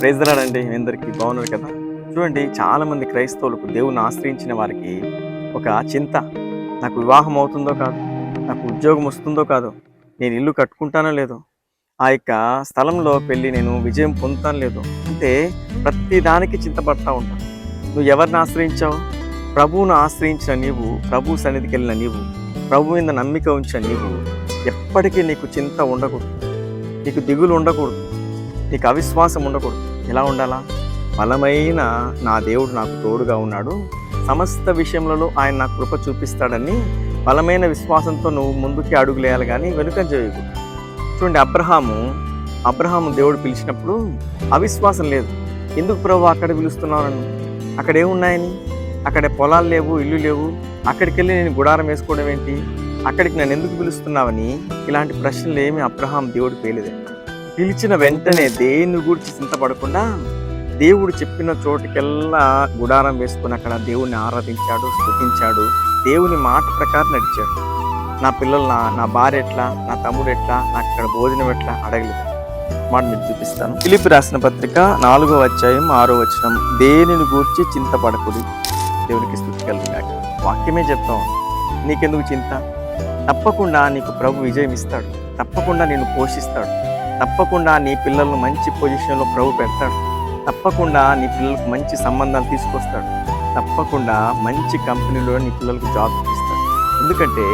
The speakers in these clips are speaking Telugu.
ప్రైజ్ ది లార్డ్ అండి. అందరికీ బాగున్నారు కదా. చూడండి, చాలామంది క్రైస్తవులకు దేవుని ఆశ్రయించిన వారికి ఒక చింత, నాకు వివాహం అవుతుందో కాదు, నాకు ఉద్యోగం వస్తుందో కాదో, నేను ఇల్లు కట్టుకుంటానో లేదో, ఆ యొక్క స్థలంలో పెళ్ళి నేను విజయం పొందుతానో లేదో, అంటే ప్రతి దానికి చింతపడతా ఉంటాను. నువ్వు ఎవరిని ఆశ్రయించావు? ప్రభువును ఆశ్రయించిన నీవు, ప్రభు సన్నిధికి వెళ్ళిన నీవు, ప్రభు మీద నమ్మిక ఉంచిన నీవు ఎప్పటికీ నీకు చింత ఉండకూడదు, నీకు దిగులు ఉండకూడదు, నీకు అవిశ్వాసం ఉండకూడదు. ఎలా ఉండాలా? బలమైన నా దేవుడు నాకు తోడుగా ఉన్నాడు, సమస్త విషయంలో ఆయన నాకు కృప చూపిస్తాడని బలమైన విశ్వాసంతో నువ్వు ముందుకి అడుగులేయాలి, కానీ వెనుక చేయకూడదు. చూడండి, అబ్రహాము దేవుడు పిలిచినప్పుడు అవిశ్వాసం లేదు. ఎందుకు ప్రభు అక్కడ పిలుస్తున్నావు నన్ను? అక్కడ ఏమున్నాయని? అక్కడ పొలాలు లేవు, ఇల్లు లేవు, అక్కడికి వెళ్ళి నేను గుడారం వేసుకోవడం ఏంటి? అక్కడికి నన్ను ఎందుకు పిలుస్తున్నావని ఇలాంటి ప్రశ్నలు ఏమి అబ్రహాం దేవుడు పేలేదే. పిలిచిన వెంటనే దేన్ని గురించి చింతపడకుండా దేవుడు చెప్పిన చోటుకెల్లా గుడారం వేసుకొని అక్కడ దేవుణ్ణి ఆరాధించాడు, స్తుతించాడు, దేవుని మాట ప్రకారం నడిచాడు. నా పిల్లలు, నా భార్య ఎట్లా, నా తమ్ముడు ఎట్లా, నాకు ఇక్కడ భోజనం ఎట్లా అడగలేదు. మాట మీకు చూపిస్తాను. ఫిలిప్పీ రాసిన పత్రిక 4వ అధ్యాయం 6వ వచనం, దేనిని గూర్చి చింతపడకుడి, దేవునికి స్తుతి కలుగుగాక. వాక్యమే చెప్తాం. నీకెందుకు చింత? తప్పకుండా నీకు ప్రభు విజయం ఇస్తాడు, తప్పకుండా నిన్ను పోషిస్తాడు, తప్పకుండా నీ పిల్లలను మంచి పొజిషన్లో ప్రభు పెడతాడు, తప్పకుండా నీ పిల్లలకు మంచి సంబంధాలు తీసుకొస్తాడు, తప్పకుండా మంచి కంపెనీలో నీ పిల్లలకు జాబ్ ఇస్తాడు. ఎందుకంటే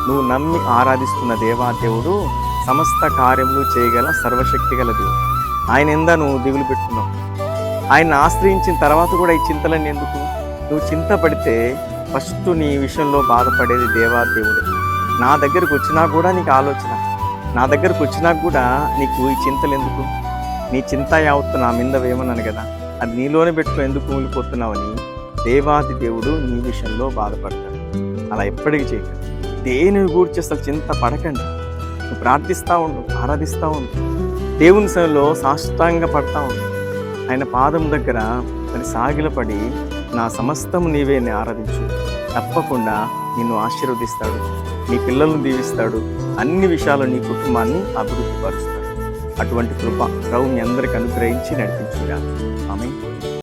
నువ్వు నమ్మి ఆరాధిస్తున్న దేవాదేవుడు సమస్త కార్యములు చేయగల సర్వశక్తి గల దేవుడు. ఆయన ఎందా నువ్వు దిగులు పెట్టుకున్నావు? ఆయన ఆశ్రయించిన తర్వాత కూడా ఈ చింతలన్నీ ఎందుకు? నువ్వు చింత పడితే ఫస్ట్ నీ విషయంలో బాధపడేది దేవాదేవుడే. నా దగ్గరకు వచ్చినా కూడా నీకు ఆలోచన, నా దగ్గరకు వచ్చినా కూడా నీకు ఈ చింతలు ఎందుకు? నీ చింత యావత్తు నా మీద వేయమన్నాను కదా, అది నీలోనే పెట్టుకుని ఎందుకు కూలిపోతున్నావని దేవాది దేవుడు నీ విషయంలో బాధపడతాడు. అలా ఎప్పటికీ చేయకండి. దేని గురించి అసలు చింత పడకండి. నువ్వు ప్రార్థిస్తూ ఉండు, ఆరాధిస్తూ ఉండు, దేవుని సన్నిధిలో సాష్టాంగ పడతా ఉండు, ఆయన పాదం దగ్గర మరి సాగిలపడి నా సమస్తము నీవే ని ఆరాధించు. తప్పకుండా నిన్ను ఆశీర్వదిస్తాడు, నీ పిల్లలను దీవిస్తాడు, అన్ని విషయాలు నీ కుటుంబాన్ని అభివృద్ధి పరుస్తాడు. అటువంటి కృప ప్రభు మీ అందరికి అనుగ్రహించి నడిపించుగా. ఆమేన్.